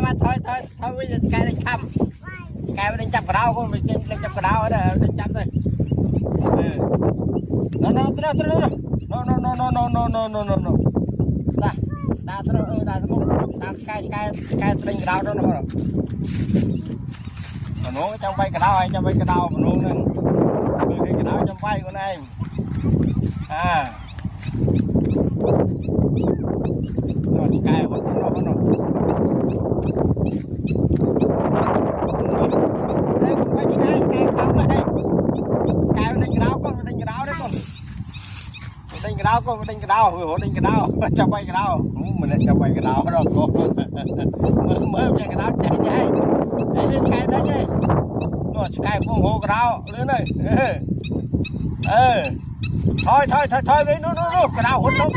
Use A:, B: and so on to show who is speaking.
A: mà thôi bây giờ cái đánh khăm cái đánh chập cái đau không mình đánh chập cái đau đấy đánh chập thôi no ta cái đánh cái đau đó nó nó trong vay cái đau hay trong vay cái đau nó cái đau trong vay của này à rồi cái nó đây quay cái không này cái đánh cái đau con đánh cái đau đấy con đánh cái đau con đánh cái đau hổ đánh cái đau trong vay cái đau mình lại trong vay cái đau rồi cô mới cái đau chạy chạy đấy lên cái đấy chứ rồi cái con hổ cái đau lên đây thôi đấy nó cái đau hút không